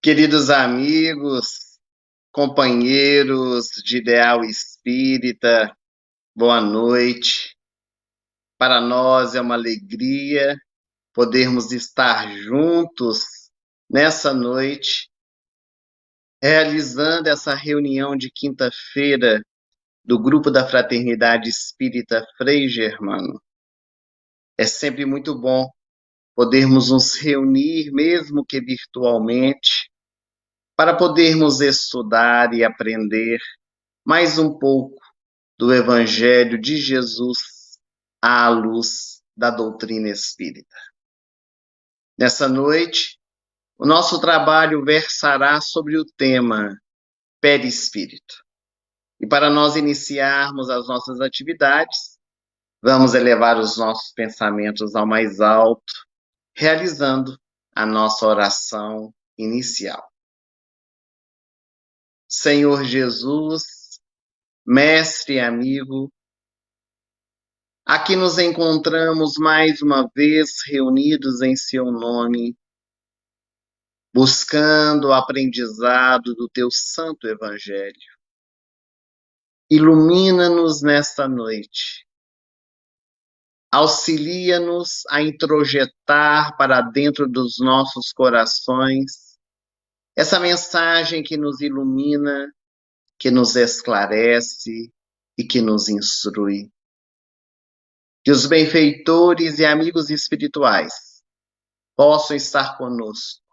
Queridos amigos, companheiros de Ideal Espírita, boa noite. Para nós é uma alegria podermos estar juntos nessa noite, realizando essa reunião de quinta-feira do Grupo da Fraternidade Espírita Frei Germano. É sempre muito bom podermos nos reunir, mesmo que virtualmente, para podermos estudar e aprender mais um pouco do Evangelho de Jesus à luz da doutrina espírita. Nessa noite, o nosso trabalho versará sobre o tema perispírito. E para nós iniciarmos as nossas atividades, vamos elevar os nossos pensamentos ao mais alto, realizando a nossa oração inicial. Senhor Jesus, mestre e amigo, aqui nos encontramos mais uma vez reunidos em seu nome, buscando o aprendizado do teu santo evangelho. Ilumina-nos nesta noite. Auxilia-nos a introjetar para dentro dos nossos corações essa mensagem que nos ilumina, que nos esclarece e que nos instrui. Que os benfeitores e amigos espirituais possam estar conosco,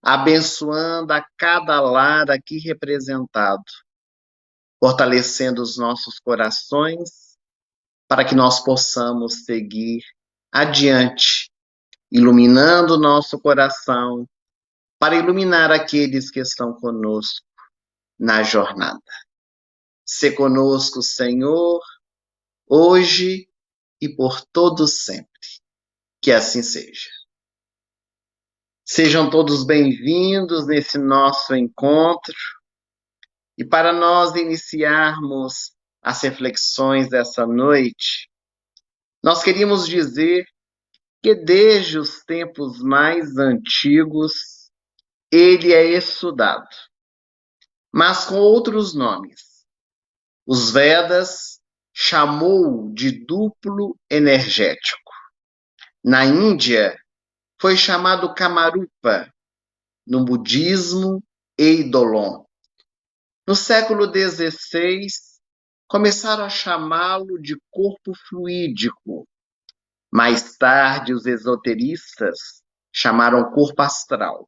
abençoando a cada lar aqui representado, fortalecendo os nossos corações para que nós possamos seguir adiante, iluminando o nosso coração para iluminar aqueles que estão conosco na jornada. Se conosco, Senhor, hoje e por todo sempre. Que assim seja. Sejam todos bem-vindos nesse nosso encontro. E para nós iniciarmos as reflexões dessa noite, nós queríamos dizer que desde os tempos mais antigos, ele é estudado, mas com outros nomes. Os Vedas chamou de duplo energético. Na Índia, foi chamado Kamarupa, no budismo, Eidolon. No século XVI, começaram a chamá-lo de corpo fluídico. Mais tarde, os esoteristas chamaram corpo astral.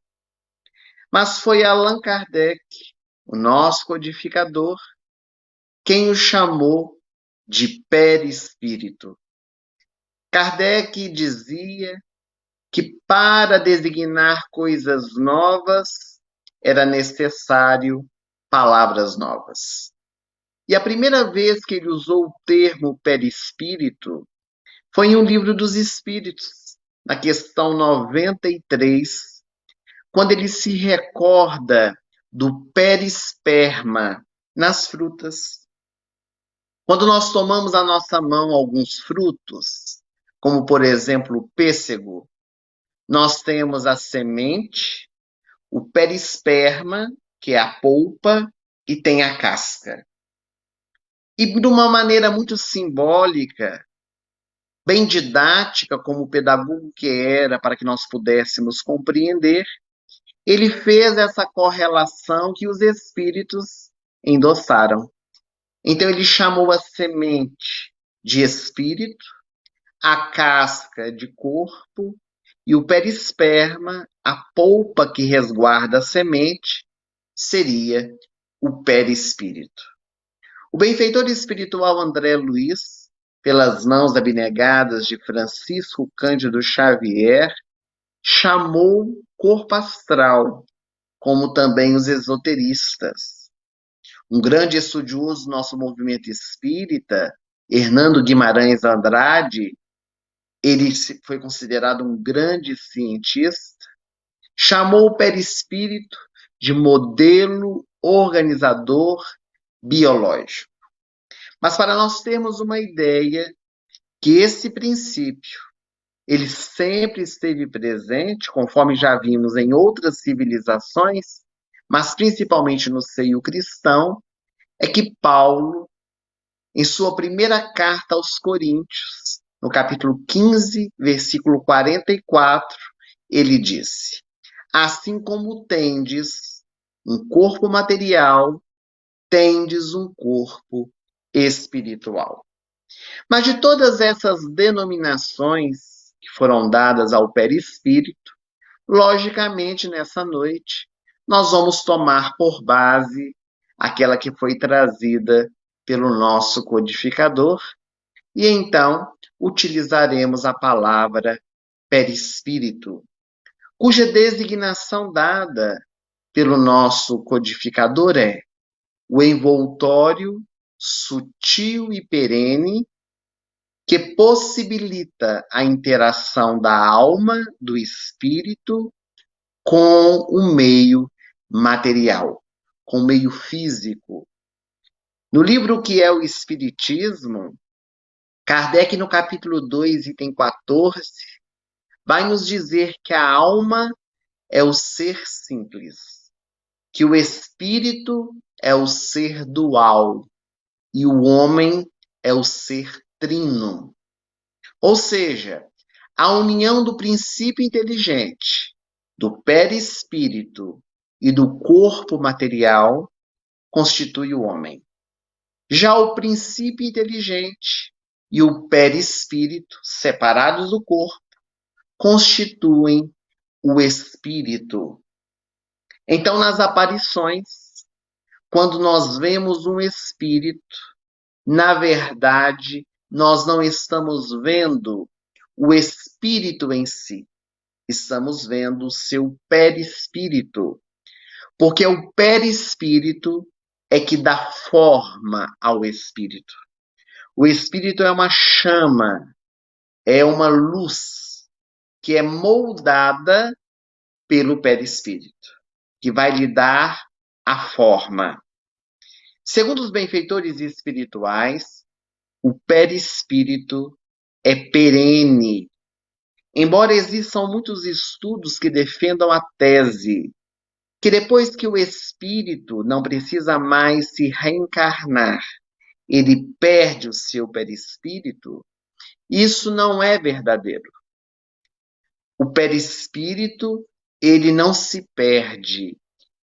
Mas foi Allan Kardec, o nosso codificador, quem o chamou de perispírito. Kardec dizia que para designar coisas novas era necessário palavras novas. E a primeira vez que ele usou o termo perispírito foi em um livro dos Espíritos, na questão 93, quando ele se recorda do perisperma nas frutas. Quando nós tomamos à nossa mão alguns frutos, como por exemplo o pêssego, nós temos a semente, o perisperma, que é a polpa, e tem a casca. E de uma maneira muito simbólica, bem didática, como o pedagogo que era, para que nós pudéssemos compreender, ele fez essa correlação que os espíritos endossaram. Então ele chamou a semente de espírito, a casca de corpo e o perisperma, a polpa que resguarda a semente, seria o perispírito. O benfeitor espiritual André Luiz, pelas mãos abnegadas de Francisco Cândido Xavier, chamou corpo astral, como também os esoteristas. Um grande estudioso do nosso movimento espírita, Hernando Guimarães Andrade, ele foi considerado um grande cientista, chamou o perispírito de modelo organizador biológico. Mas para nós termos uma ideia que esse princípio ele sempre esteve presente, conforme já vimos em outras civilizações, mas principalmente no seio cristão, é que Paulo, em sua primeira carta aos Coríntios, no capítulo 15, versículo 44, ele disse: assim como tendes um corpo material, tendes um corpo espiritual. Mas de todas essas denominações que foram dadas ao perispírito, logicamente nessa noite nós vamos tomar por base aquela que foi trazida pelo nosso codificador e então utilizaremos a palavra perispírito, cuja designação dada pelo nosso codificador é o envoltório sutil e perene que possibilita a interação da alma, do espírito, com o meio material, com o meio físico. No livro que é o Espiritismo, Kardec, no capítulo 2, item 14, vai nos dizer que a alma é o ser simples, que o espírito é o ser dual e o homem é o ser trino. Ou seja, a união do princípio inteligente, do perispírito e do corpo material constitui o homem. Já o princípio inteligente e o perispírito, separados do corpo, constituem o espírito. Então, nas aparições, quando nós vemos um espírito, na verdade, nós não estamos vendo o espírito em si, estamos vendo o seu perispírito, porque o perispírito é que dá forma ao espírito. O espírito é uma chama, é uma luz que é moldada pelo perispírito, que vai lhe dar a forma. Segundo os benfeitores espirituais, o perispírito é perene. Embora existam muitos estudos que defendam a tese que depois que o espírito não precisa mais se reencarnar, ele perde o seu perispírito, isso não é verdadeiro. O perispírito, ele não se perde,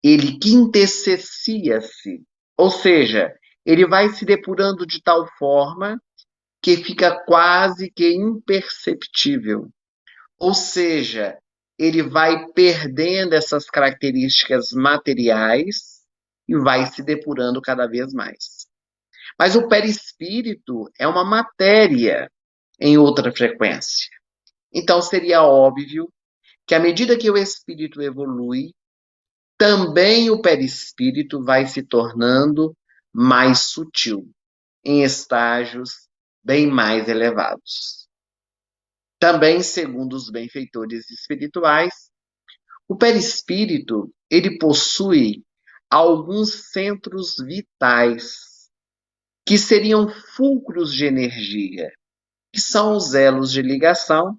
ele quintessencia-se, ou seja, ele vai se depurando de tal forma que fica quase que imperceptível. Ou seja, ele vai perdendo essas características materiais e vai se depurando cada vez mais. Mas o perispírito é uma matéria em outra frequência. Então seria óbvio que à medida que o espírito evolui, também o perispírito vai se tornando mais sutil, em estágios bem mais elevados. Também, segundo os benfeitores espirituais, o perispírito, ele possui alguns centros vitais, que seriam fulcros de energia, que são os elos de ligação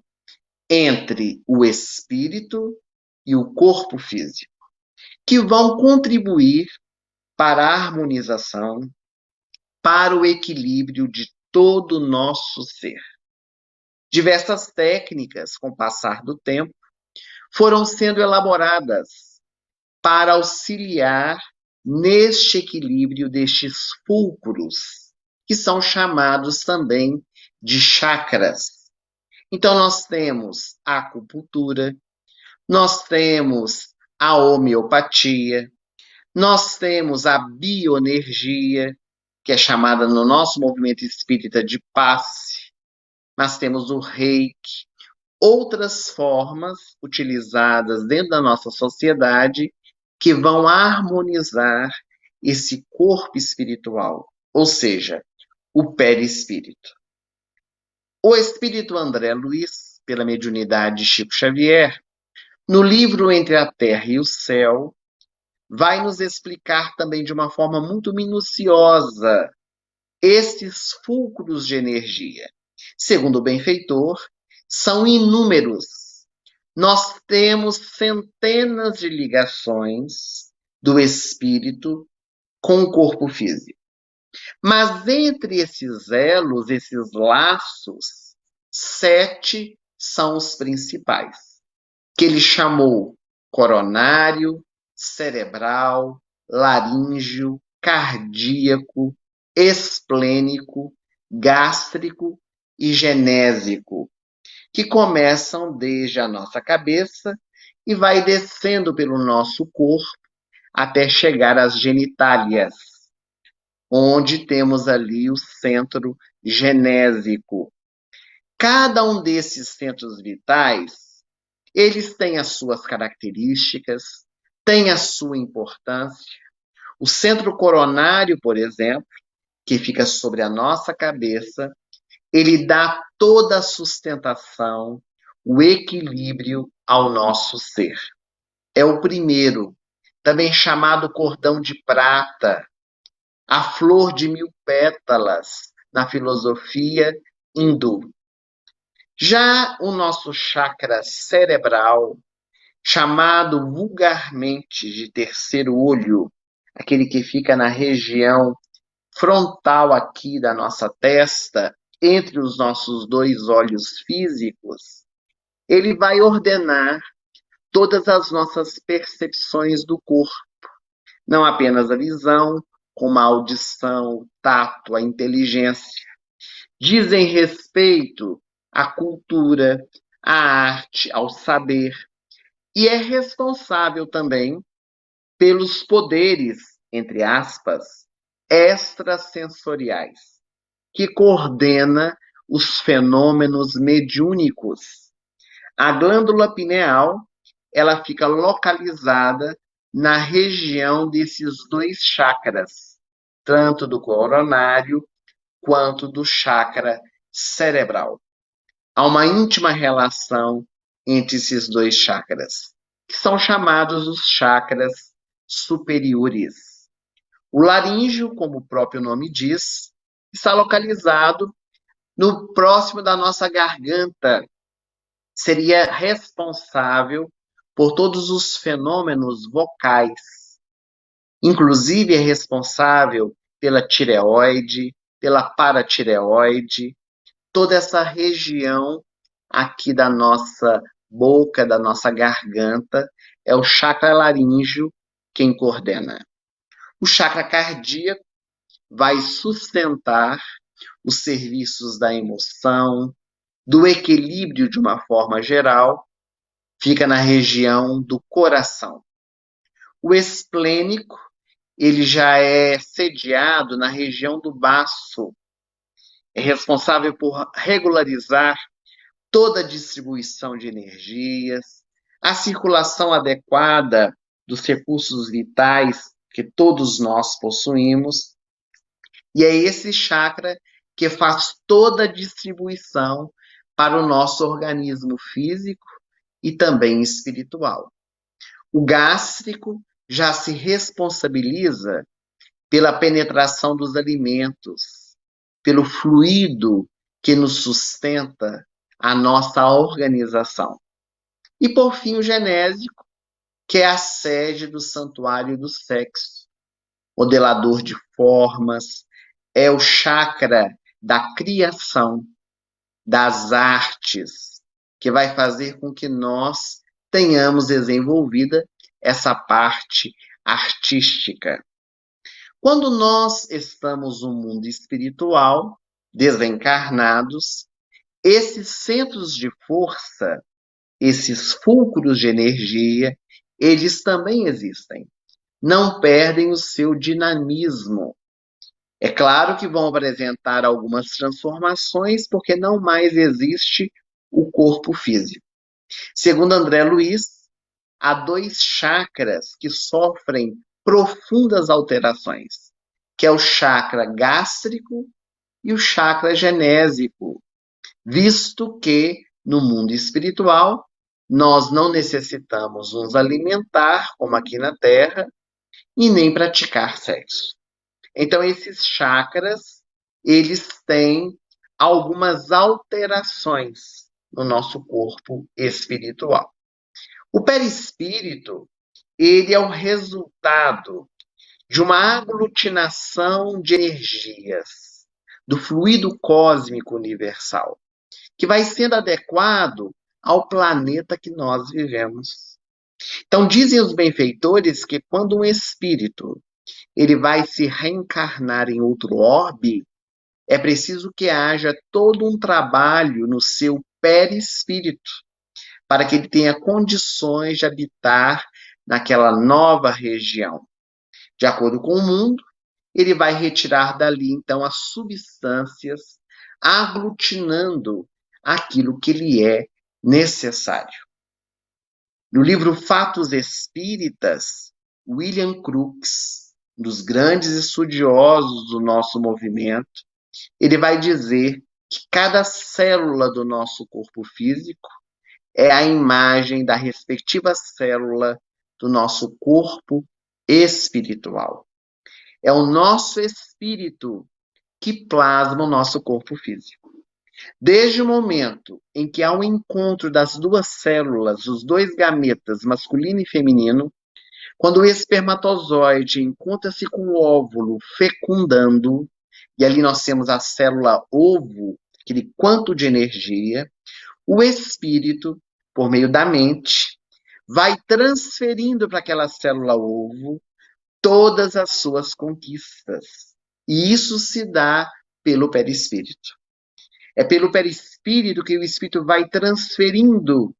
entre o espírito e o corpo físico, que vão contribuir para a harmonização, para o equilíbrio de todo o nosso ser. Diversas técnicas, com o passar do tempo, foram sendo elaboradas para auxiliar neste equilíbrio destes fulcros, que são chamados também de chakras. Então, nós temos a acupuntura, nós temos a homeopatia, nós temos a bioenergia, que é chamada no nosso movimento espírita de passe, nós temos o reiki, outras formas utilizadas dentro da nossa sociedade que vão harmonizar esse corpo espiritual, ou seja, o perispírito. O espírito André Luiz, pela mediunidade de Chico Xavier, no livro Entre a Terra e o Céu, vai nos explicar também de uma forma muito minuciosa esses fulcros de energia. Segundo o benfeitor, são inúmeros. Nós temos centenas de ligações do espírito com o corpo físico. Mas entre esses elos, esses laços, 7 são os principais, que ele chamou coronário, cerebral, laríngeo, cardíaco, esplênico, gástrico e genésico, que começam desde a nossa cabeça e vai descendo pelo nosso corpo até chegar às genitálias, onde temos ali o centro genésico. Cada um desses centros vitais, eles têm as suas características, têm a sua importância. O centro coronário, por exemplo, que fica sobre a nossa cabeça, ele dá toda a sustentação, o equilíbrio ao nosso ser. É o primeiro, também chamado cordão de prata, a flor de 1000 pétalas na filosofia hindu. Já o nosso chakra cerebral, chamado vulgarmente de terceiro olho, aquele que fica na região frontal aqui da nossa testa, entre os nossos 2 olhos físicos, ele vai ordenar todas as nossas percepções do corpo, não apenas a visão, como a audição, o tato, a inteligência. Dizem respeito à cultura, à arte, ao saber, e é responsável também pelos poderes, entre aspas, extrasensoriais, que coordena os fenômenos mediúnicos. A glândula pineal, ela fica localizada na região desses 2 chakras, tanto do coronário quanto do chakra cerebral. Há uma íntima relação entre esses 2 chakras, que são chamados os chakras superiores. O laríngeo, como o próprio nome diz, está localizado no próximo da nossa garganta. Seria responsável por todos os fenômenos vocais. Inclusive é responsável pela tireoide, pela paratireoide, toda essa região aqui da nossa boca, da nossa garganta, é o chakra laríngeo quem coordena. O chakra cardíaco vai sustentar os serviços da emoção, do equilíbrio de uma forma geral, fica na região do coração. O esplênico, ele já é sediado na região do baço, é responsável por regularizar toda a distribuição de energias, a circulação adequada dos recursos vitais que todos nós possuímos, e é esse chakra que faz toda a distribuição para o nosso organismo físico e também espiritual. O gástrico já se responsabiliza pela penetração dos alimentos, pelo fluido que nos sustenta a nossa organização. E, por fim, o genésico, que é a sede do santuário do sexo, modelador de formas, é o chakra da criação, das artes, que vai fazer com que nós tenhamos desenvolvida essa parte artística. Quando nós estamos no mundo espiritual, desencarnados, esses centros de força, esses fulcros de energia, eles também existem. Não perdem o seu dinamismo. É claro que vão apresentar algumas transformações, porque não mais existe o corpo físico. Segundo André Luiz, há 2 chakras que sofrem profundas alterações, que é o chakra gástrico e o chakra genésico, visto que, no mundo espiritual, nós não necessitamos nos alimentar, como aqui na Terra, e nem praticar sexo. Então, esses chakras, eles têm algumas alterações no nosso corpo espiritual. O perispírito, ele é o resultado de uma aglutinação de energias do fluido cósmico universal, que vai sendo adequado ao planeta que nós vivemos. Então, dizem os benfeitores que quando um espírito ele vai se reencarnar em outro orbe, é preciso que haja todo um trabalho no seu perispírito, para que ele tenha condições de habitar naquela nova região. De acordo com o mundo, ele vai retirar dali, então, as substâncias, aglutinando aquilo que lhe é necessário. No livro Fatos Espíritas, William Crookes, um dos grandes estudiosos do nosso movimento, ele vai dizer que cada célula do nosso corpo físico é a imagem da respectiva célula do nosso corpo espiritual. É o nosso espírito que plasma o nosso corpo físico. Desde o momento em que há um encontro das duas células, os dois gametas, masculino e feminino, quando o espermatozoide encontra-se com o óvulo fecundando, e ali nós temos a célula ovo, aquele quanto de energia, o espírito, por meio da mente, vai transferindo para aquela célula ovo todas as suas conquistas. E isso se dá pelo perispírito. É pelo perispírito que o espírito vai transferindo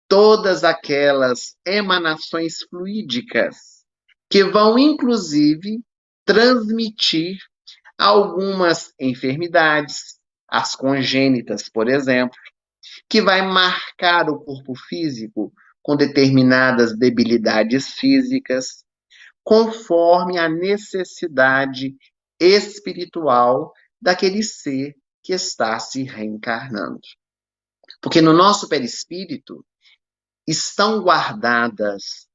todas aquelas emanações fluídicas que vão, inclusive, transmitir algumas enfermidades, as congênitas, por exemplo, que vai marcar o corpo físico com determinadas debilidades físicas, conforme a necessidade espiritual daquele ser que está se reencarnando. Porque no nosso perispírito estão guardadas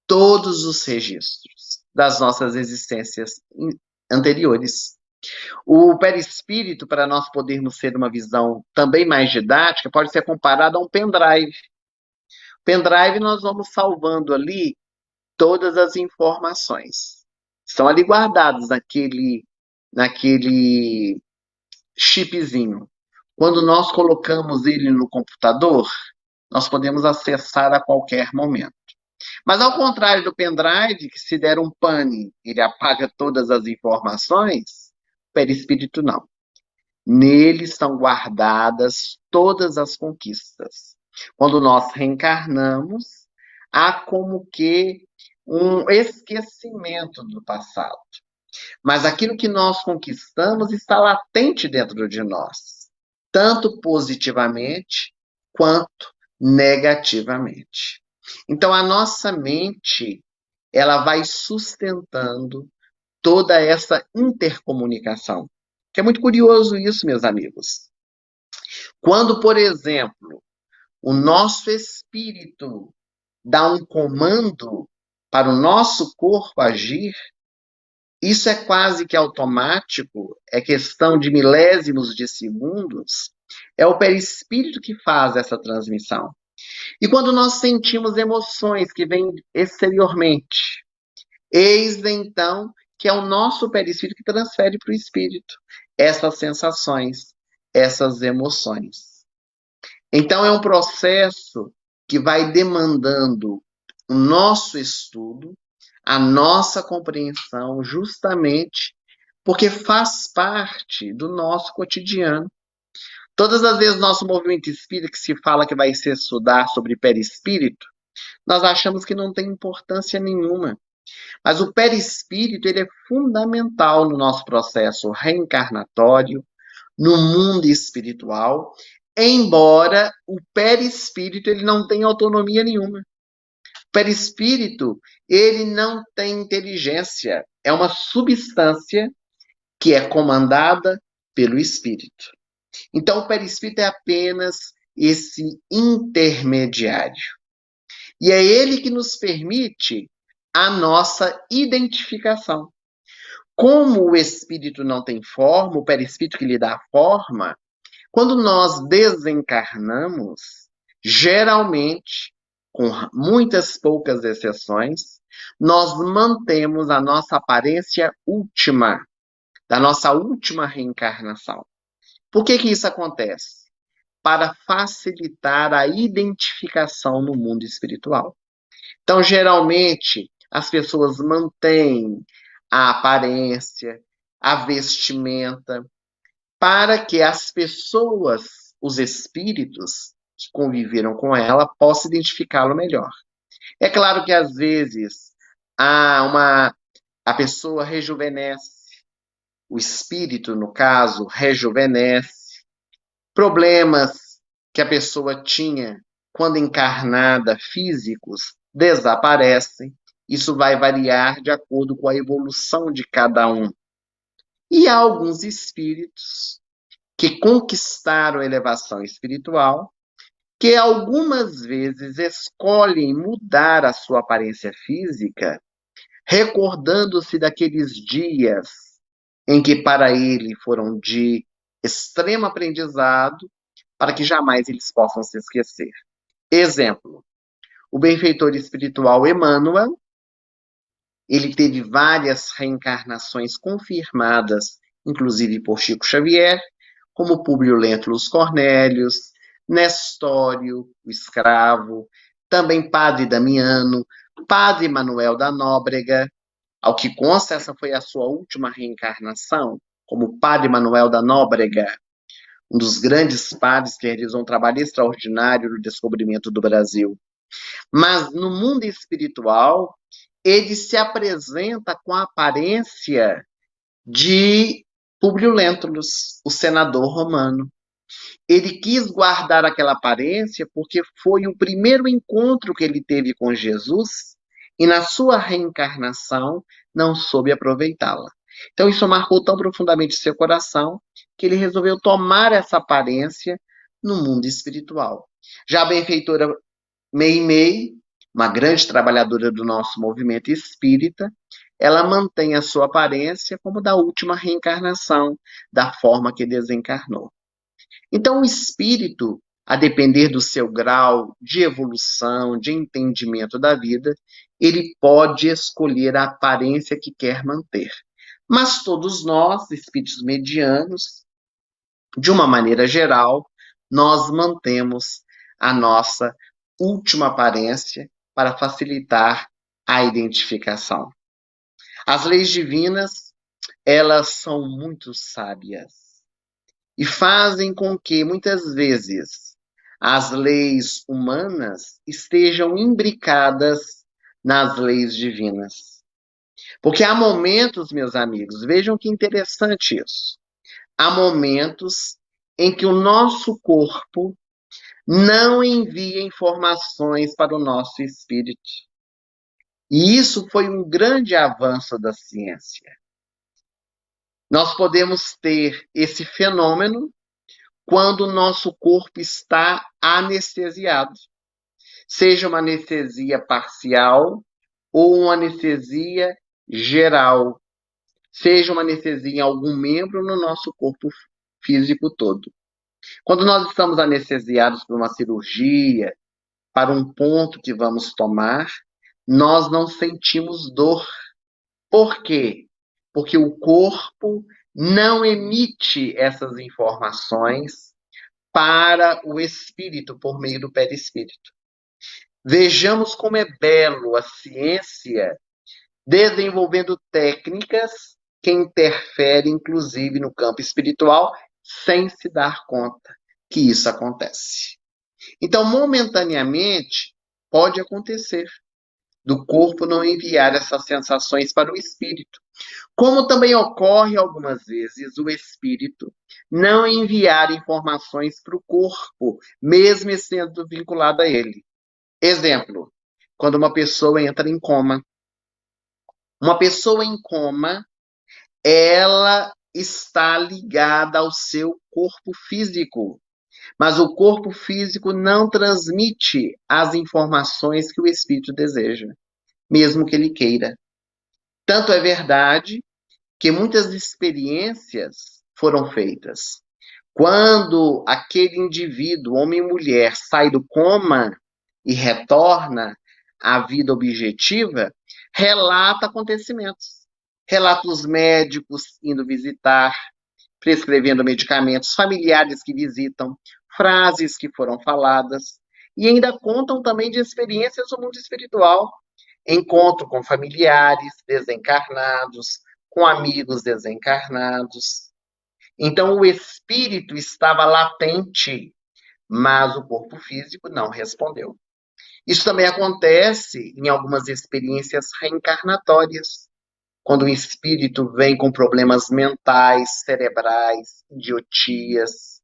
todos os registros das nossas existências anteriores. O perispírito, para nós podermos ter uma visão também mais didática, pode ser comparado a um pendrive. Pendrive nós vamos salvando ali todas as informações. Estão ali guardadas naquele chipzinho. Quando nós colocamos ele no computador, nós podemos acessar a qualquer momento. Mas ao contrário do pendrive, que se der um pane, ele apaga todas as informações, o perispírito não. Nele estão guardadas todas as conquistas. Quando nós reencarnamos, há como que um esquecimento do passado. Mas aquilo que nós conquistamos está latente dentro de nós, tanto positivamente quanto negativamente. Então, a nossa mente, ela vai sustentando toda essa intercomunicação. Que é muito curioso isso, meus amigos. Quando, por exemplo, o nosso espírito dá um comando para o nosso corpo agir, isso é quase que automático, é questão de milésimos de segundos, é o perispírito que faz essa transmissão. E quando nós sentimos emoções que vêm exteriormente, eis então que é o nosso perispírito que transfere para o espírito essas sensações, essas emoções. Então é um processo que vai demandando o nosso estudo, a nossa compreensão, justamente porque faz parte do nosso cotidiano. Todas as vezes nosso movimento espírita que se fala que vai se estudar sobre perispírito, nós achamos que não tem importância nenhuma. Mas o perispírito ele é fundamental no nosso processo reencarnatório, no mundo espiritual, embora o perispírito ele não tenha autonomia nenhuma. O perispírito ele não tem inteligência, é uma substância que é comandada pelo espírito. Então, o perispírito é apenas esse intermediário. E é ele que nos permite a nossa identificação. Como o espírito não tem forma, o perispírito que lhe dá forma, Quando nós desencarnamos, geralmente, com muitas poucas exceções, nós mantemos a nossa aparência última, da nossa última reencarnação. Por que isso acontece? Para facilitar a identificação no mundo espiritual. Então, geralmente, as pessoas mantêm a aparência, a vestimenta, para que as pessoas, os espíritos que conviveram com ela, possam identificá-lo melhor. É claro que às vezes a pessoa rejuvenesce, o espírito, no caso, rejuvenesce, problemas que a pessoa tinha quando encarnada, físicos, desaparecem. Isso vai variar de acordo com a evolução de cada um. E há alguns espíritos que conquistaram a elevação espiritual, que algumas vezes escolhem mudar a sua aparência física, recordando-se daqueles dias em que para ele foram de extremo aprendizado, para que jamais eles possam se esquecer. Exemplo, o benfeitor espiritual Emmanuel, ele teve várias reencarnações confirmadas, inclusive por Chico Xavier, como Públio Lentulus Cornélios, Nestório, o escravo, também Padre Damiano, Padre Manuel da Nóbrega. Ao que consta, essa foi a sua última reencarnação, como Padre Manuel da Nóbrega, um dos grandes padres que realizou um trabalho extraordinário no descobrimento do Brasil. Mas no mundo espiritual, ele se apresenta com a aparência de Públio Lentulus, o senador romano. Ele quis guardar aquela aparência porque foi o primeiro encontro que ele teve com Jesus e na sua reencarnação não soube aproveitá-la. Então isso marcou tão profundamente seu coração que ele resolveu tomar essa aparência no mundo espiritual. Já a benfeitora Meimei, uma grande trabalhadora do nosso movimento espírita, ela mantém a sua aparência como da última reencarnação, da forma que desencarnou. Então, o espírito, a depender do seu grau de evolução, de entendimento da vida, ele pode escolher a aparência que quer manter. Mas todos nós, espíritos medianos, de uma maneira geral, nós mantemos a nossa última aparência para facilitar a identificação. As leis divinas, elas são muito sábias e fazem com que, muitas vezes, as leis humanas estejam imbricadas nas leis divinas. Porque há momentos, meus amigos, vejam que interessante isso. Há momentos em que o nosso corpo não envia informações para o nosso espírito. E isso foi um grande avanço da ciência. Nós podemos ter esse fenômeno quando o nosso corpo está anestesiado. Seja uma anestesia parcial ou uma anestesia geral. Seja uma anestesia em algum membro no nosso corpo físico todo. Quando nós estamos anestesiados por uma cirurgia, para um ponto que vamos tomar, nós não sentimos dor. Por quê? Porque o corpo não emite essas informações para o espírito por meio do perispírito. Vejamos como é belo a ciência desenvolvendo técnicas que interferem, inclusive, no campo espiritual, sem se dar conta que isso acontece. Então, momentaneamente, pode acontecer do corpo não enviar essas sensações para o espírito. Como também ocorre algumas vezes o espírito não enviar informações para o corpo, mesmo sendo vinculado a ele. Exemplo, quando uma pessoa entra em coma. Uma pessoa em coma, ela está ligada ao seu corpo físico. Mas o corpo físico não transmite as informações que o espírito deseja, mesmo que ele queira. Tanto é verdade que muitas experiências foram feitas Quando aquele indivíduo, homem e mulher, sai do coma e retorna à vida objetiva, relata acontecimentos. Relata os médicos indo visitar, prescrevendo medicamentos, familiares que visitam, frases que foram faladas, e ainda contam também de experiências do mundo espiritual, encontro com familiares desencarnados, com amigos desencarnados. Então, o espírito estava latente, mas o corpo físico não respondeu. Isso também acontece em algumas experiências reencarnatórias, quando o espírito vem com problemas mentais, cerebrais, idiotias.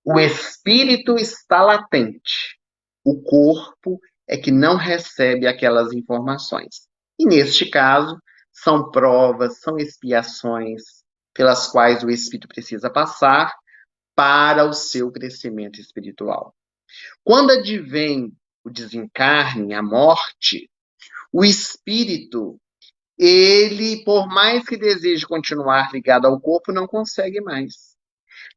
O espírito está latente, o corpo é que não recebe aquelas informações. E neste caso, são provas, são expiações pelas quais o espírito precisa passar para o seu crescimento espiritual. Quando advém o desencarne, a morte, o espírito, ele, por mais que deseje continuar ligado ao corpo, não consegue mais.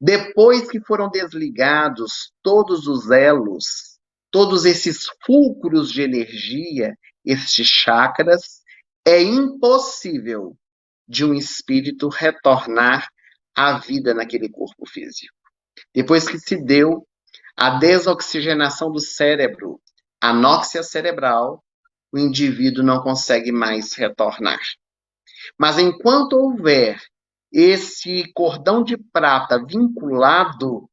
Depois que foram desligados todos os elos, todos esses fulcros de energia, estes chakras, é impossível de um espírito retornar à vida naquele corpo físico. Depois que se deu a desoxigenação do cérebro, anóxia cerebral, o indivíduo não consegue mais retornar. Mas enquanto houver esse cordão de prata vinculado,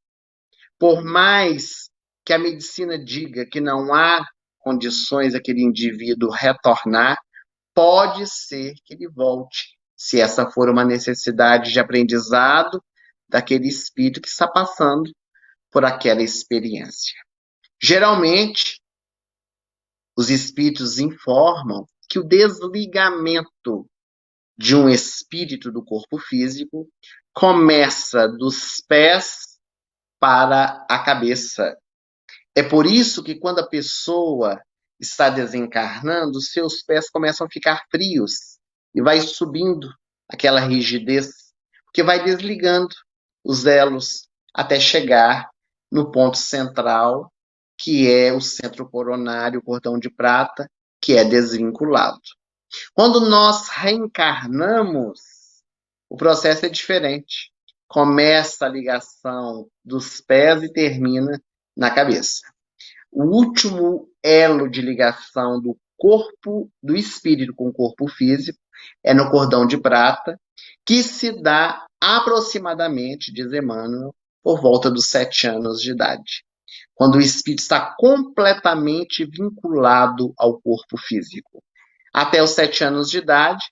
por mais que a medicina diga que não há condições daquele indivíduo retornar, pode ser que ele volte, se essa for uma necessidade de aprendizado daquele espírito que está passando por aquela experiência. Geralmente, os espíritos informam que o desligamento de um espírito do corpo físico começa dos pés para a cabeça. É por isso que quando a pessoa está desencarnando, seus pés começam a ficar frios e vai subindo aquela rigidez, porque vai desligando os elos até chegar no ponto central, que é o centro coronário, o cordão de prata, que é desvinculado. Quando nós reencarnamos, o processo é diferente. Começa a ligação dos pés e termina na cabeça. O último elo de ligação do corpo, do espírito com o corpo físico, é no cordão de prata, que se dá aproximadamente, diz Emmanuel, por volta dos 7 anos de idade, quando o espírito está completamente vinculado ao corpo físico. Até os 7 anos de idade,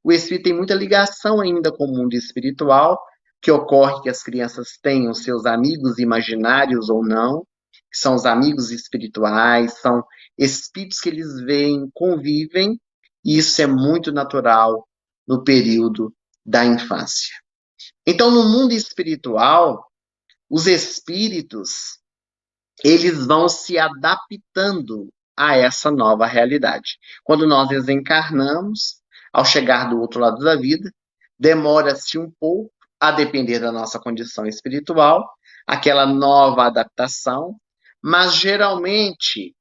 o espírito tem muita ligação ainda com o mundo espiritual, que ocorre que as crianças tenham seus amigos imaginários ou não, que são os amigos espirituais, são espíritos que eles veem, convivem, e isso é muito natural no período da infância. Então, no mundo espiritual, os espíritos, eles vão se adaptando a essa nova realidade. Quando nós desencarnamos, ao chegar do outro lado da vida, demora-se um pouco, a depender da nossa condição espiritual, aquela nova adaptação, mas geralmente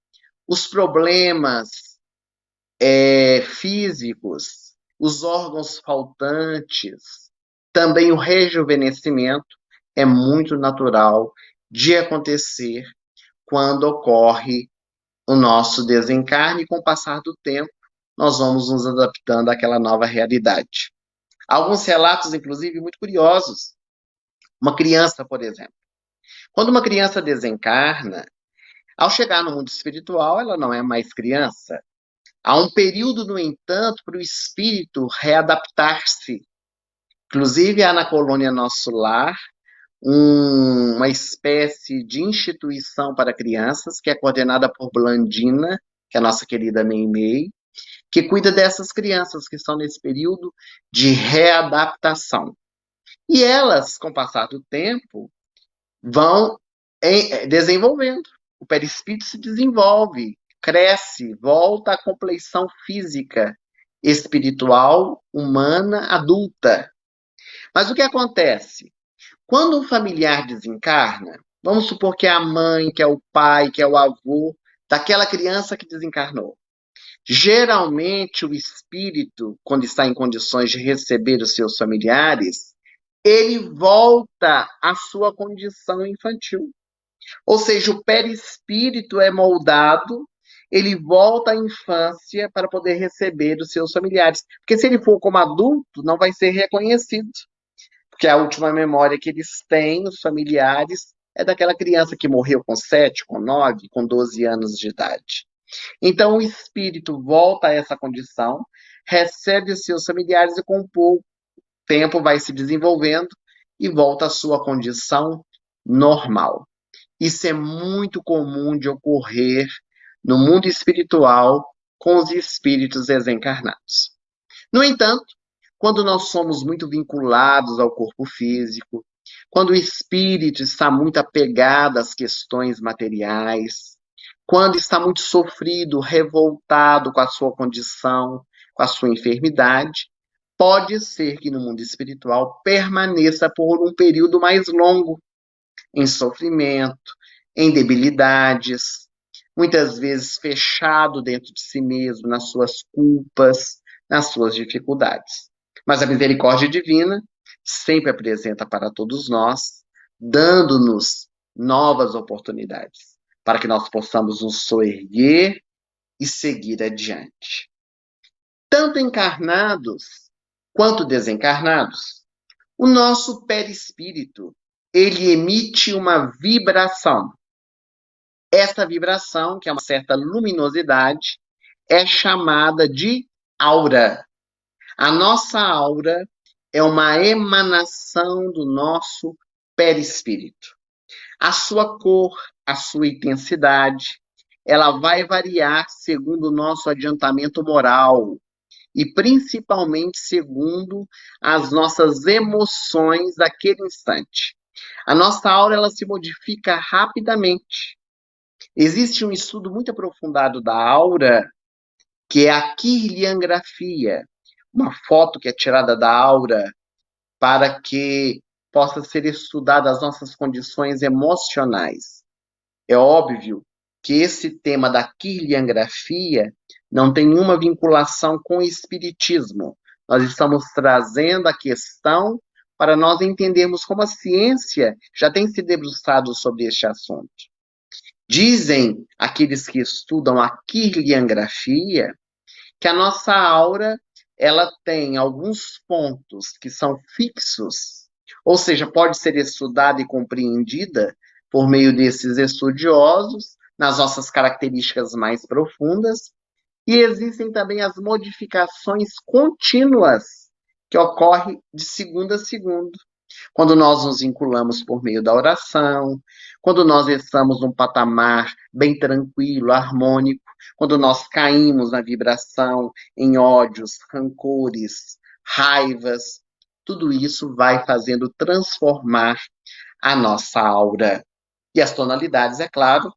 os problemas físicos, os órgãos faltantes, também o rejuvenescimento é muito natural de acontecer quando ocorre o nosso desencarne, e com o passar do tempo, nós vamos nos adaptando àquela nova realidade. Alguns relatos, inclusive, muito curiosos. Uma criança, por exemplo. Quando uma criança desencarna, ao chegar no mundo espiritual, ela não é mais criança. Há um período, no entanto, para o espírito readaptar-se. Inclusive, há na colônia Nosso Lar uma espécie de instituição para crianças, que é coordenada por Blandina, que é a nossa querida Meimei, que cuida dessas crianças que estão nesse período de readaptação. E elas, com o passar do tempo, vão desenvolvendo. O perispírito se desenvolve, cresce, volta à compleição física, espiritual, humana, adulta. Mas o que acontece? Quando um familiar desencarna, vamos supor que é a mãe, que é o pai, que é o avô daquela criança que desencarnou. Geralmente, o espírito, quando está em condições de receber os seus familiares, ele volta à sua condição infantil. Ou seja, o perispírito é moldado, ele volta à infância para poder receber os seus familiares. Porque se ele for como adulto, não vai ser reconhecido. Porque a última memória que eles têm, os familiares, é daquela criança que morreu com 7, com 9, com 12 anos de idade. Então o espírito volta a essa condição, recebe os seus familiares e com pouco tempo vai se desenvolvendo e volta à sua condição normal. Isso é muito comum de ocorrer no mundo espiritual com os espíritos desencarnados. No entanto, quando nós somos muito vinculados ao corpo físico, quando o espírito está muito apegado às questões materiais, quando está muito sofrido, revoltado com a sua condição, com a sua enfermidade, pode ser que no mundo espiritual permaneça por um período mais longo, em sofrimento, em debilidades, muitas vezes fechado dentro de si mesmo, nas suas culpas, nas suas dificuldades. Mas a misericórdia divina sempre apresenta para todos nós, dando-nos novas oportunidades, para que nós possamos nos soerguer e seguir adiante. Tanto encarnados quanto desencarnados, o nosso perispírito, ele emite uma vibração. Essa vibração, que é uma certa luminosidade, é chamada de aura. A nossa aura é uma emanação do nosso perispírito. A sua cor, a sua intensidade, ela vai variar segundo o nosso adiantamento moral e principalmente segundo as nossas emoções daquele instante. A nossa aura ela se modifica rapidamente. Existe um estudo muito aprofundado da aura, que é a quirliangrafia, uma foto que é tirada da aura para que possa ser estudada as nossas condições emocionais. É óbvio que esse tema da quirliangrafia não tem nenhuma vinculação com o espiritismo. Nós estamos trazendo a questão para nós entendermos como a ciência já tem se debruçado sobre este assunto. Dizem aqueles que estudam a quirliangrafia que a nossa aura ela tem alguns pontos que são fixos, ou seja, pode ser estudada e compreendida por meio desses estudiosos nas nossas características mais profundas, e existem também as modificações contínuas que ocorrem de segundo a segundo. Quando nós nos vinculamos por meio da oração, quando nós estamos num patamar bem tranquilo, harmônico, quando nós caímos na vibração em ódios, rancores, raivas, tudo isso vai fazendo transformar a nossa aura. E as tonalidades, é claro,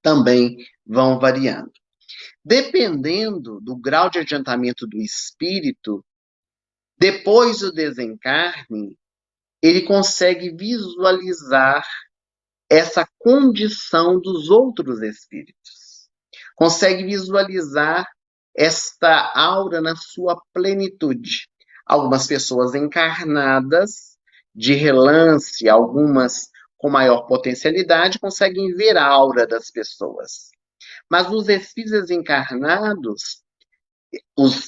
também vão variando. Dependendo do grau de adiantamento do espírito, depois do desencarne, ele consegue visualizar essa condição dos outros espíritos. Consegue visualizar esta aura na sua plenitude. Algumas pessoas encarnadas, de relance, algumas com maior potencialidade, conseguem ver a aura das pessoas. Mas os espíritos encarnados,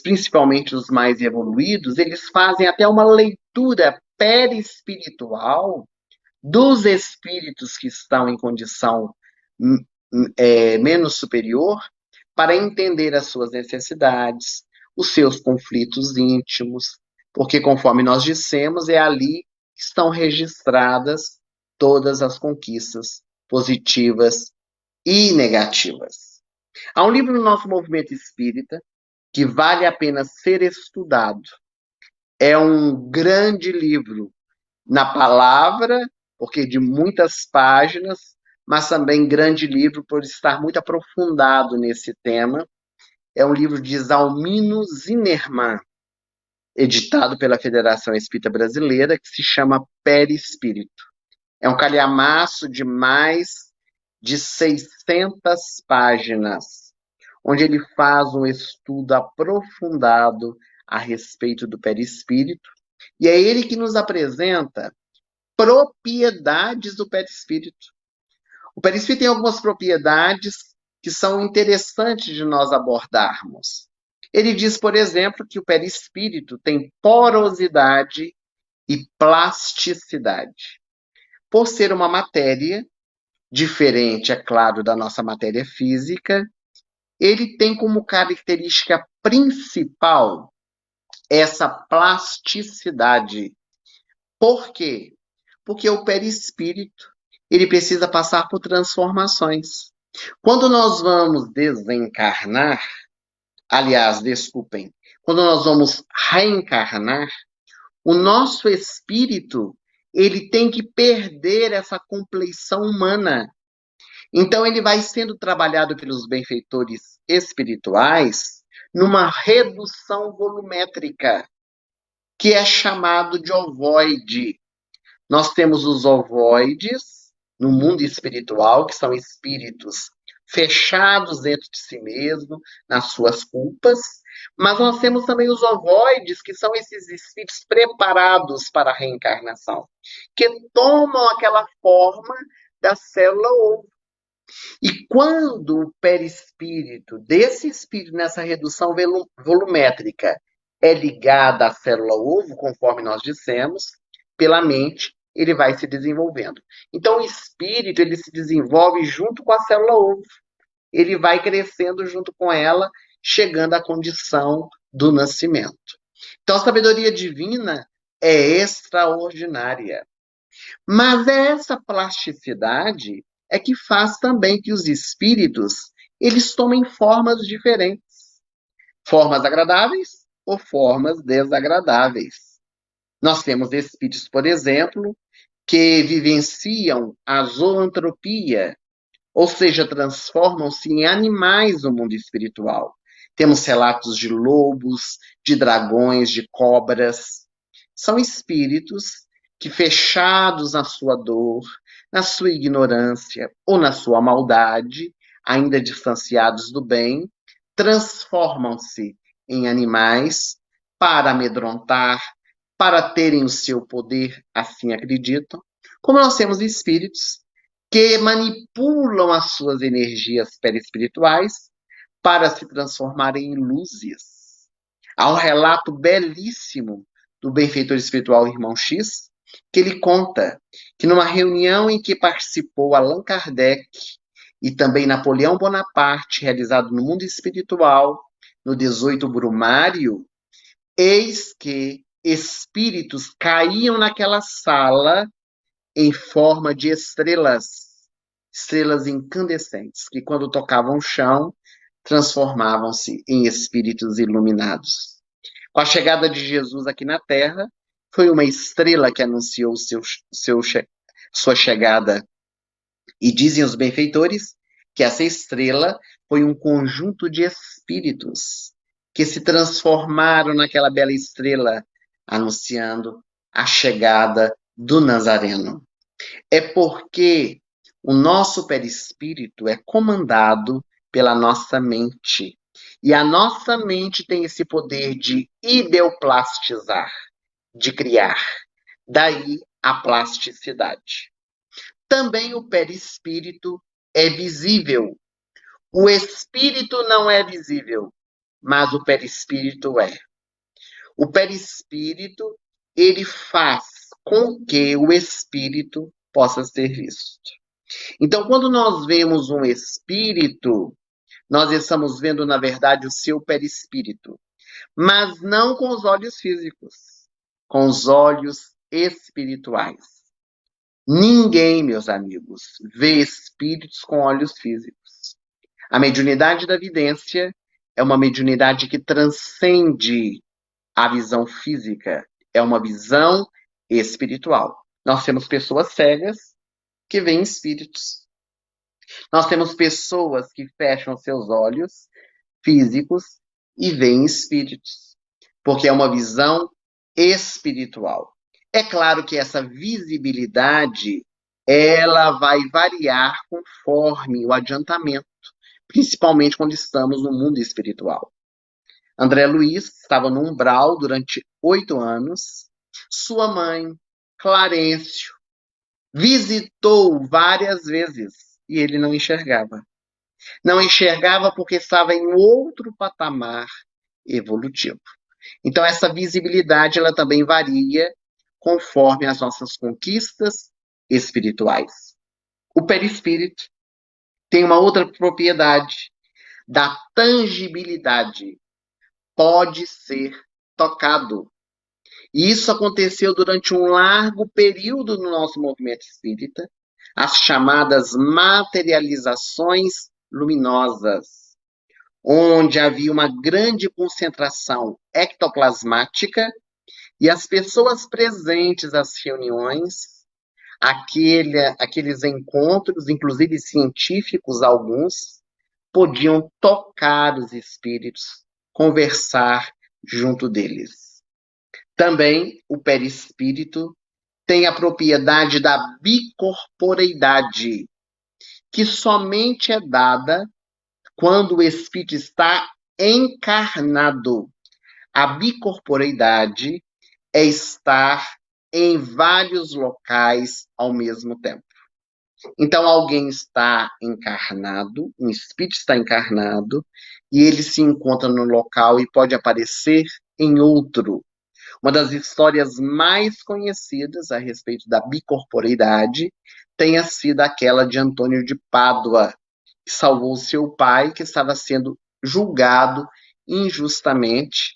principalmente os mais evoluídos, eles fazem até uma leitura perispiritual dos espíritos que estão em condição menos superior para entender as suas necessidades, os seus conflitos íntimos, porque, conforme nós dissemos, é ali que estão registradas todas as conquistas positivas e negativas. Há um livro no nosso movimento espírita que vale a pena ser estudado. É um grande livro na palavra, porque de muitas páginas, mas também grande livro por estar muito aprofundado nesse tema. É um livro de Zalmino Zinerman. editado pela Federação Espírita Brasileira, que se chama Perispírito. É um calhamaço de mais de 600 páginas, onde ele faz um estudo aprofundado a respeito do perispírito, e é ele que nos apresenta propriedades do perispírito. O perispírito tem algumas propriedades que são interessantes de nós abordarmos. Ele diz, por exemplo, que o perispírito tem porosidade e plasticidade. Por ser uma matéria diferente, é claro, da nossa matéria física, ele tem como característica principal essa plasticidade. Por quê? Porque o perispírito, ele precisa passar por transformações. Quando nós vamos desencarnar, aliás, desculpem, quando nós vamos reencarnar, o nosso espírito, ele tem que perder essa compleição humana. Então, ele vai sendo trabalhado pelos benfeitores espirituais numa redução volumétrica, que é chamado de ovoide. Nós temos os ovoides no mundo espiritual, que são espíritos fechados dentro de si mesmo, nas suas culpas, mas nós temos também os ovoides, que são esses espíritos preparados para a reencarnação, que tomam aquela forma da célula ovo. E quando o perispírito desse espírito nessa redução volumétrica é ligado à célula ovo, conforme nós dissemos, pela mente, ele vai se desenvolvendo. Então, o espírito, ele se desenvolve junto com a célula ovo. Ele vai crescendo junto com ela, chegando à condição do nascimento. Então, a sabedoria divina é extraordinária. Mas essa plasticidade é que faz também que os espíritos, eles tomem formas diferentes. Formas agradáveis ou formas desagradáveis. Nós temos espíritos, por exemplo, que vivenciam a zoantropia, ou seja, transformam-se em animais no mundo espiritual. Temos relatos de lobos, de dragões, de cobras. São espíritos que, fechados na sua dor, na sua ignorância ou na sua maldade, ainda distanciados do bem, transformam-se em animais para amedrontar, para terem o seu poder, assim acreditam, como nós temos espíritos que manipulam as suas energias perispirituais para se transformarem em luzes. Há um relato belíssimo do benfeitor espiritual Irmão X, que ele conta que numa reunião em que participou Allan Kardec e também Napoleão Bonaparte, realizado no mundo espiritual, no 18 Brumário, eis que espíritos caíam naquela sala em forma de estrelas, estrelas incandescentes, que quando tocavam o chão, transformavam-se em espíritos iluminados. Com a chegada de Jesus aqui na Terra, foi uma estrela que anunciou sua chegada. E dizem os benfeitores que essa estrela foi um conjunto de espíritos que se transformaram naquela bela estrela, anunciando a chegada do Nazareno. É porque o nosso perispírito é comandado pela nossa mente. E a nossa mente tem esse poder de ideoplastizar, de criar. Daí a plasticidade. Também o perispírito é visível. O espírito não é visível, mas o perispírito é. O perispírito, ele faz com que o espírito possa ser visto. Então, quando nós vemos um espírito, nós estamos vendo, na verdade, o seu perispírito, mas não com os olhos físicos, com os olhos espirituais. Ninguém, meus amigos, vê espíritos com olhos físicos. A mediunidade da vidência é uma mediunidade que transcende a visão física, é uma visão espiritual. Nós temos pessoas cegas que veem espíritos. Nós temos pessoas que fecham seus olhos físicos e veem espíritos. porque é uma visão espiritual. É claro que essa visibilidade ela vai variar conforme o adiantamento, principalmente quando estamos no mundo espiritual. André Luiz estava no umbral durante 8 anos. Sua mãe, Clarencio, visitou várias vezes e ele não enxergava. Não enxergava porque estava em outro patamar evolutivo. Então, essa visibilidade ela também varia conforme as nossas conquistas espirituais. O perispírito tem uma outra propriedade da tangibilidade. Pode ser tocado. E isso aconteceu durante um largo período no nosso movimento espírita, as chamadas materializações luminosas, onde havia uma grande concentração ectoplasmática e as pessoas presentes às reuniões, aqueles encontros, inclusive científicos alguns, podiam tocar os espíritos, conversar junto deles. Também o perispírito tem a propriedade da bicorporeidade, que somente é dada quando o espírito está encarnado. A bicorporeidade é estar em vários locais ao mesmo tempo. Então, alguém está encarnado, um espírito está encarnado, e ele se encontra no local e pode aparecer em outro. Uma das histórias mais conhecidas a respeito da bicorporeidade tenha sido aquela de Antônio de Pádua, que salvou seu pai, que estava sendo julgado injustamente,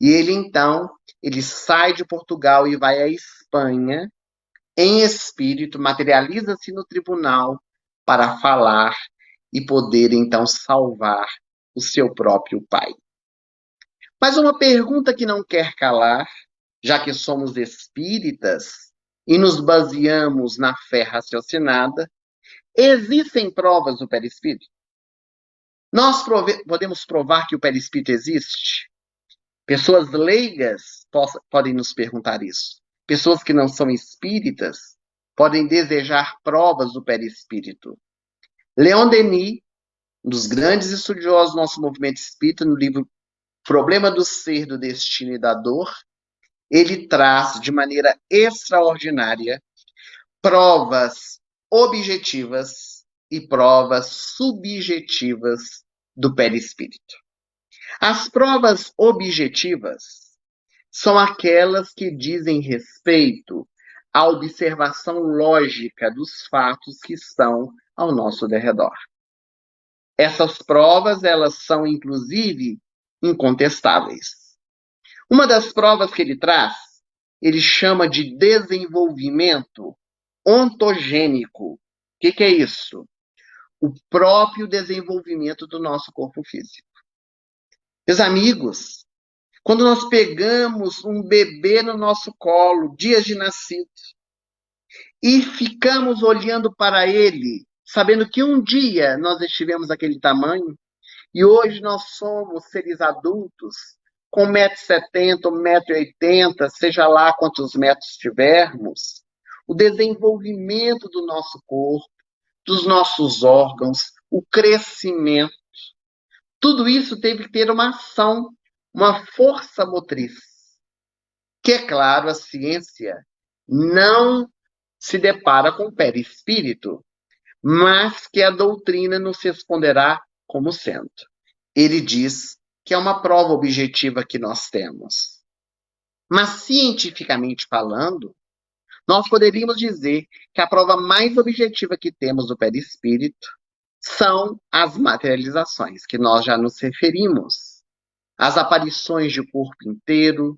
e ele sai de Portugal e vai à Espanha, em espírito, materializa-se no tribunal para falar e poder então salvar o seu próprio pai. Mas uma pergunta que não quer calar, já que somos espíritas e nos baseamos na fé raciocinada, existem provas do perispírito? Nós podemos provar que o perispírito existe? Pessoas leigas podem nos perguntar isso. Pessoas que não são espíritas podem desejar provas do perispírito. Leon Denis, um dos grandes estudiosos do nosso movimento espírita, no livro Problema do Ser, do Destino e da Dor, ele traz de maneira extraordinária provas objetivas e provas subjetivas do perispírito. As provas objetivas são aquelas que dizem respeito à observação lógica dos fatos que estão ao nosso derredor. Essas provas, elas são, inclusive, incontestáveis. Uma das provas que ele traz, ele chama de desenvolvimento ontogênico. O que é isso? O próprio desenvolvimento do nosso corpo físico. Meus amigos, quando nós pegamos um bebê no nosso colo, dias de nascido, e ficamos olhando para ele, sabendo que um dia nós estivemos daquele tamanho, e hoje nós somos seres adultos, com 1,70 m, 1,80 m, seja lá quantos metros tivermos, o desenvolvimento do nosso corpo, dos nossos órgãos, o crescimento, tudo isso teve que ter uma ação, uma força motriz. Que, é claro, a ciência não se depara com o perispírito, mas que a doutrina nos responderá como sendo. Ele diz que é uma prova objetiva que nós temos. Mas, cientificamente falando, nós poderíamos dizer que a prova mais objetiva que temos do perispírito são as materializações, que nós já nos referimos. As aparições de corpo inteiro,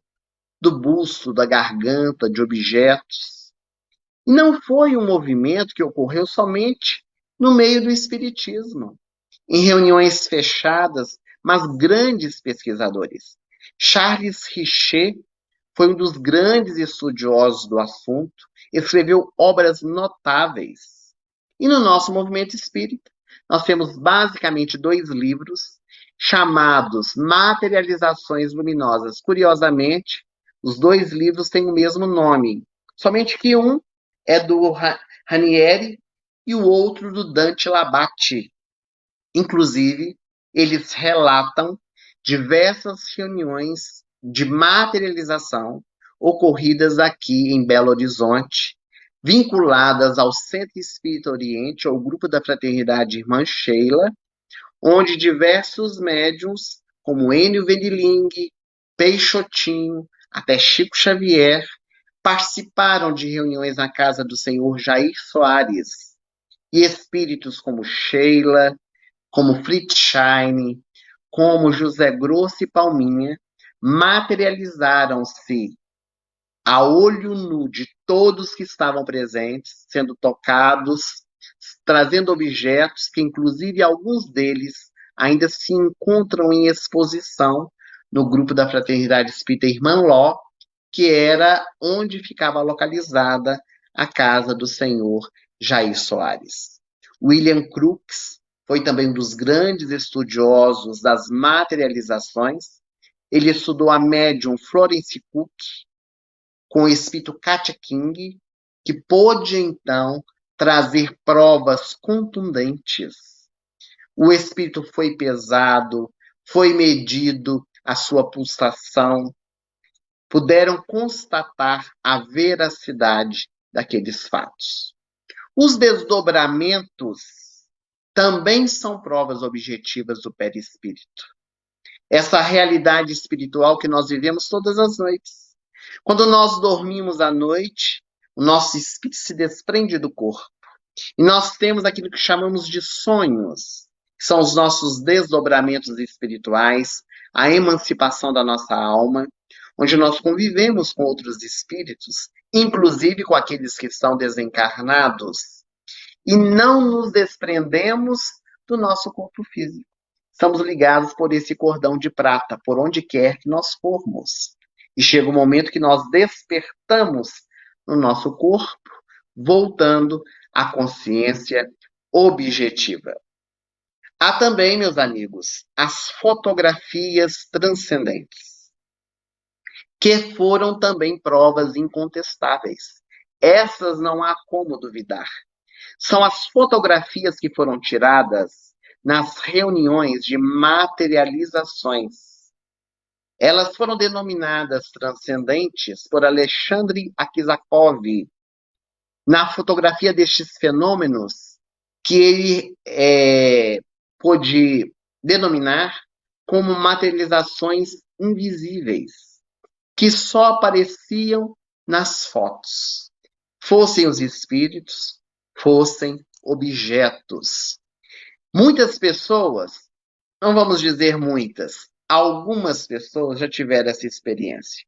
do busto, da garganta, de objetos. Não foi um movimento que ocorreu somente no meio do espiritismo, em reuniões fechadas, mas grandes pesquisadores. Charles Richer foi um dos grandes estudiosos do assunto, escreveu obras notáveis. E no nosso movimento espírita, nós temos basicamente 2 livros chamados Materializações Luminosas. Curiosamente, os dois livros têm o mesmo nome, somente que um é do Ranieri e o outro do Dante Labate. Inclusive, eles relatam diversas reuniões de materialização ocorridas aqui em Belo Horizonte, vinculadas ao Centro Espírita Oriente, ou grupo da Fraternidade Irmã Sheila, onde diversos médiuns, como Enio Vendiling, Peixotinho, até Chico Xavier, participaram de reuniões na casa do senhor Jair Soares, e espíritos como Sheila, como Friedstein, como José Grosso e Palminha, materializaram-se a olho nu de todos que estavam presentes, sendo tocados, trazendo objetos que, inclusive, alguns deles ainda se encontram em exposição no grupo da Fraternidade Espírita Irmã Ló, que era onde ficava localizada a casa do senhor Jair Soares. William Crookes foi também um dos grandes estudiosos das materializações. Ele estudou a médium Florence Cook com o espírito Katia King, que pôde então trazer provas contundentes. O espírito foi pesado, foi medido a sua pulsação, puderam constatar a veracidade daqueles fatos. Os desdobramentos também são provas objetivas do perispírito. Essa realidade espiritual que nós vivemos todas as noites. Quando nós dormimos à noite, o nosso espírito se desprende do corpo. E nós temos aquilo que chamamos de sonhos, que são os nossos desdobramentos espirituais, a emancipação da nossa alma, onde nós convivemos com outros espíritos, inclusive com aqueles que estão desencarnados, e não nos desprendemos do nosso corpo físico. Estamos ligados por esse cordão de prata, por onde quer que nós formos. E chega o momento que nós despertamos no nosso corpo, voltando à consciência objetiva. Há também, meus amigos, as fotografias transcendentes, que foram também provas incontestáveis. Essas não há como duvidar. São as fotografias que foram tiradas nas reuniões de materializações. Elas foram denominadas transcendentes por Alexandre Akizakov, na fotografia destes fenômenos, que ele pôde denominar como materializações invisíveis, que só apareciam nas fotos, fossem os espíritos, fossem objetos. Muitas pessoas, não vamos dizer muitas, algumas pessoas já tiveram essa experiência.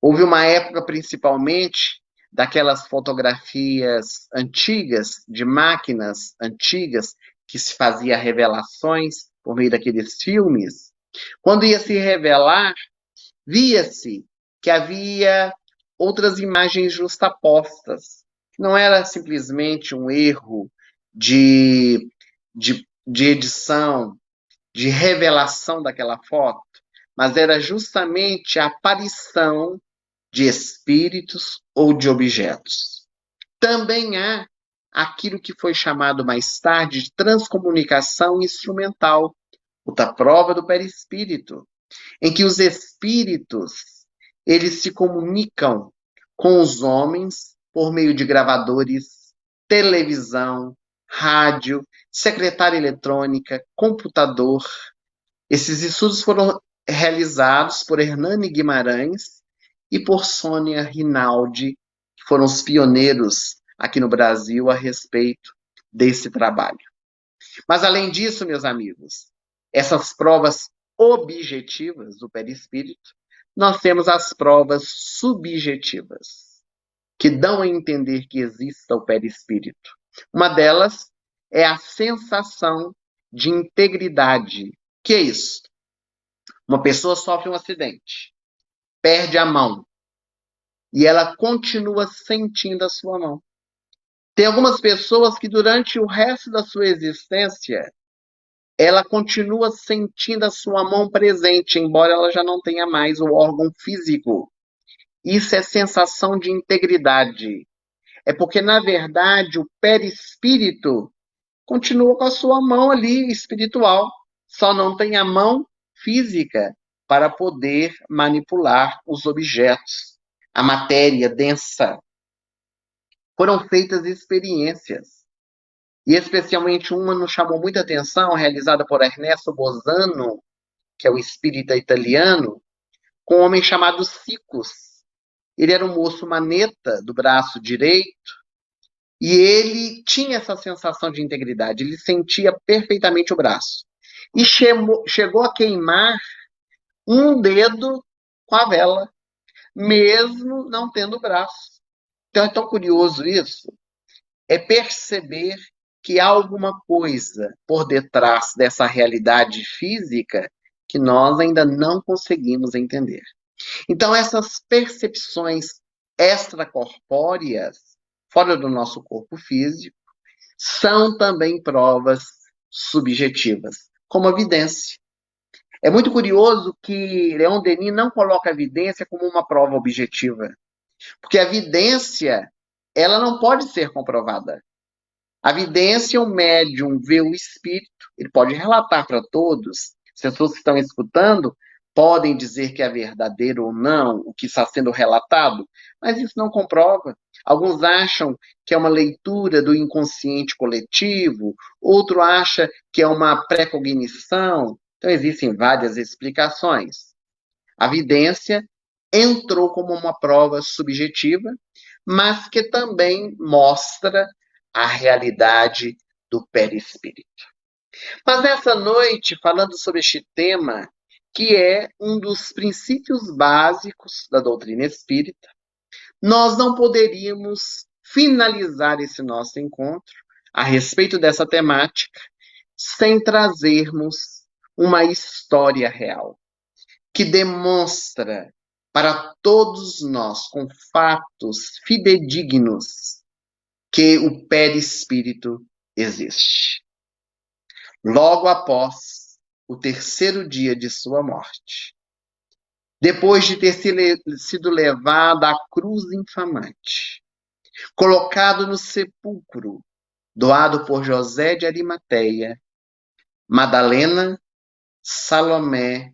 Houve uma época, principalmente, daquelas fotografias antigas, de máquinas antigas, que se fazia revelações por meio daqueles filmes. Quando ia se revelar, via-se que havia outras imagens justapostas. Não era simplesmente um erro de edição, de revelação daquela foto, mas era justamente a aparição de espíritos ou de objetos. Também há aquilo que foi chamado mais tarde de transcomunicação instrumental, outra prova do perispírito, em que os espíritos eles se comunicam com os homens por meio de gravadores, televisão, rádio, secretária eletrônica, computador. Esses estudos foram realizados por Hernani Guimarães e por Sônia Rinaldi, que foram os pioneiros aqui no Brasil a respeito desse trabalho. Mas, além disso, meus amigos, essas provas objetivas do perispírito, nós temos as provas subjetivas, que dão a entender que exista o perispírito. Uma delas é a sensação de integridade. Que é isso? Uma pessoa sofre um acidente, perde a mão, e ela continua sentindo a sua mão. Tem algumas pessoas que durante o resto da sua existência ela continua sentindo a sua mão presente, embora ela já não tenha mais o órgão físico. Isso é sensação de integridade. É porque, na verdade, o perispírito continua com a sua mão ali espiritual, só não tem a mão física para poder manipular os objetos, a matéria densa. Foram feitas experiências, e especialmente uma nos chamou muita atenção, realizada por Ernesto Bosano, que é o espírita italiano, com um homem chamado Sicus. Ele era um moço maneta do braço direito, e ele tinha essa sensação de integridade, ele sentia perfeitamente o braço. E chegou a queimar um dedo com a vela, mesmo não tendo braço. Então é tão curioso isso, é perceber que há alguma coisa por detrás dessa realidade física que nós ainda não conseguimos entender. Então essas percepções extracorpóreas, fora do nosso corpo físico, são também provas subjetivas, como a vidência. É muito curioso que Leon Denis não coloca a vidência como uma prova objetiva, porque a vidência, ela não pode ser comprovada. A vidência, o médium vê o espírito, ele pode relatar para todos, as pessoas que estão escutando podem dizer que é verdadeiro ou não o que está sendo relatado, mas isso não comprova. Alguns acham que é uma leitura do inconsciente coletivo, outro acha que é uma precognição. Então existem várias explicações. A vidência entrou como uma prova subjetiva, mas que também mostra a realidade do perispírito. Mas nessa noite, falando sobre este tema, que é um dos princípios básicos da doutrina espírita, nós não poderíamos finalizar esse nosso encontro a respeito dessa temática sem trazermos uma história real que demonstra para todos nós, com fatos fidedignos, que o perispírito existe. Logo após o terceiro dia de sua morte, depois de ter sido levado à cruz infamante, colocado no sepulcro doado por José de Arimateia, Madalena, Salomé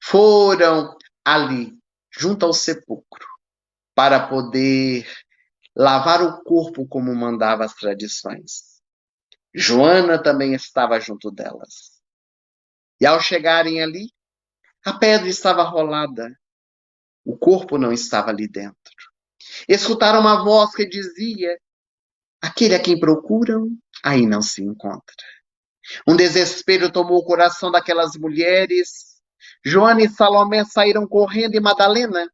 foram ali, junto ao sepulcro, para poder lavar o corpo como mandava as tradições. Joana também estava junto delas. E ao chegarem ali, a pedra estava rolada, o corpo não estava ali dentro. Escutaram uma voz que dizia: aquele a quem procuram, aí não se encontra. Um desespero tomou o coração daquelas mulheres. Joana e Salomé saíram correndo e Madalena,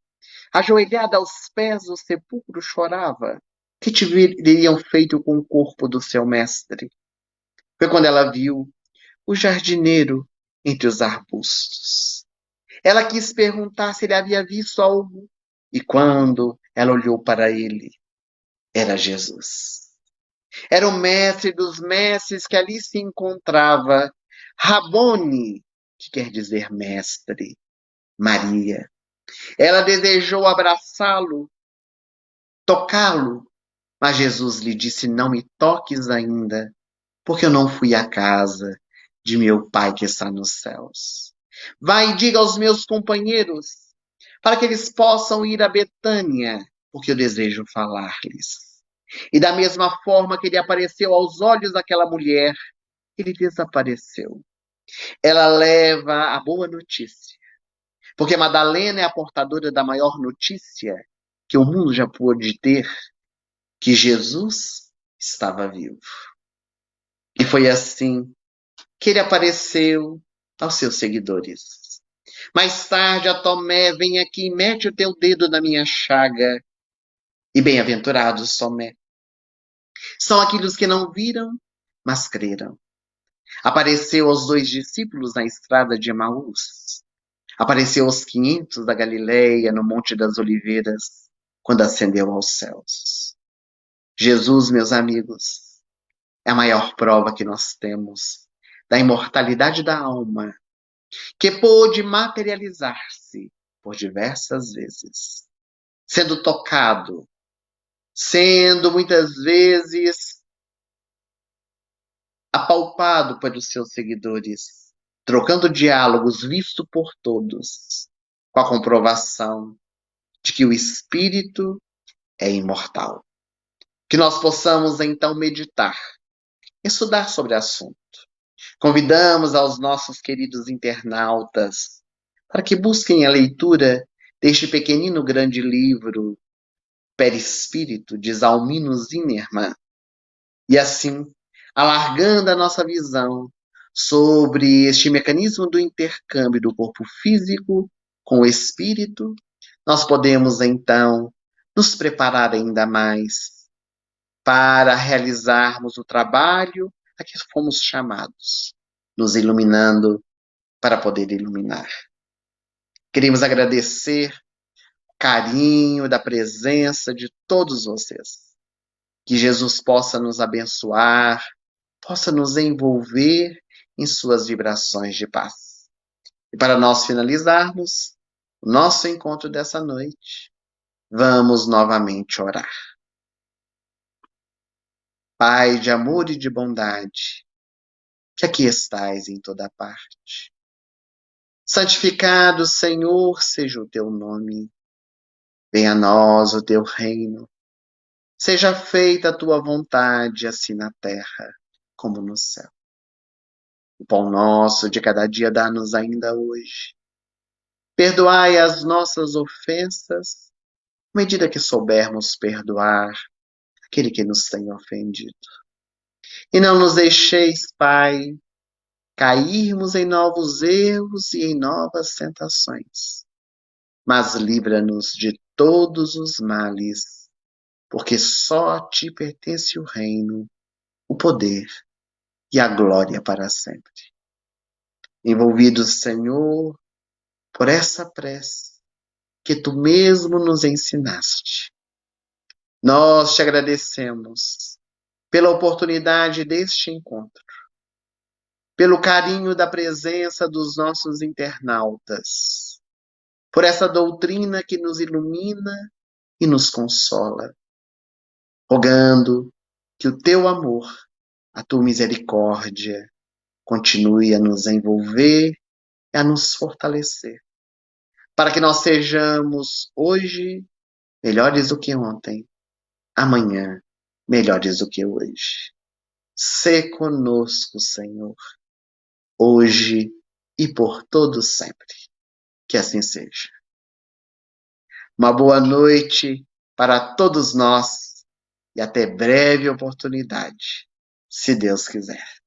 ajoelhada aos pés do sepulcro, chorava. Que teriam feito com o corpo do seu mestre? Foi quando ela viu o jardineiro entre os arbustos. Ela quis perguntar se ele havia visto algo, e quando ela olhou para ele, era Jesus. Era o mestre dos mestres que ali se encontrava, Rabone, que quer dizer mestre, Maria. Ela desejou abraçá-lo, tocá-lo, mas Jesus lhe disse: não me toques ainda, porque eu não fui à casa de meu Pai que está nos céus. Vai e diga aos meus companheiros, para que eles possam ir a Betânia, porque eu desejo falar-lhes. E da mesma forma que ele apareceu aos olhos daquela mulher, ele desapareceu. Ela leva a boa notícia, porque Madalena é a portadora da maior notícia que o mundo já pôde ter, que Jesus estava vivo. E foi assim que ele apareceu aos seus seguidores. Mais tarde, a Tomé: vem aqui e mete o teu dedo na minha chaga. E bem-aventurados, Tomé, são aqueles que não viram, mas creram. Apareceu aos 2 discípulos na estrada de Emaús. Apareceu aos 500 da Galileia, no Monte das Oliveiras, quando ascendeu aos céus. Jesus, meus amigos, É a maior prova que nós temos da imortalidade da alma, que pôde materializar-se por diversas vezes, sendo tocado, sendo muitas vezes apalpado pelos seus seguidores, trocando diálogos visto por todos, com a comprovação de que o espírito é imortal. Que nós possamos então meditar, estudar sobre o assunto. Convidamos aos nossos queridos internautas para que busquem a leitura deste pequenino grande livro, Perispírito, de Zalmino Zimmermann, e assim, alargando a nossa visão sobre este mecanismo do intercâmbio do corpo físico com o espírito, nós podemos então nos preparar ainda mais para realizarmos o trabalho a que fomos chamados, nos iluminando para poder iluminar. Queremos agradecer o carinho da presença de todos vocês. Que Jesus possa nos abençoar, possa nos envolver em suas vibrações de paz. E para nós finalizarmos o nosso encontro dessa noite, vamos novamente orar. Pai de amor e de bondade, que aqui estais em toda parte. Santificado, Senhor, seja o teu nome. Venha a nós o teu reino. Seja feita a tua vontade, assim na terra como no céu. O pão nosso de cada dia dá-nos ainda hoje. Perdoai as nossas ofensas, à medida que soubermos perdoar aquele que nos tem ofendido. E não nos deixeis, Pai, cairmos em novos erros e em novas tentações, mas livra-nos de todos os males, porque só a ti pertence o reino, o poder e a glória para sempre. Envolvidos, Senhor, por essa prece que tu mesmo nos ensinaste, nós te agradecemos pela oportunidade deste encontro, pelo carinho da presença dos nossos internautas, por essa doutrina que nos ilumina e nos consola, rogando que o teu amor, a tua misericórdia, continue a nos envolver e a nos fortalecer, para que nós sejamos hoje melhores do que ontem, amanhã melhores do que hoje. Sê conosco, Senhor, hoje e por todo sempre. Que assim seja. Uma boa noite para todos nós e até breve oportunidade, se Deus quiser.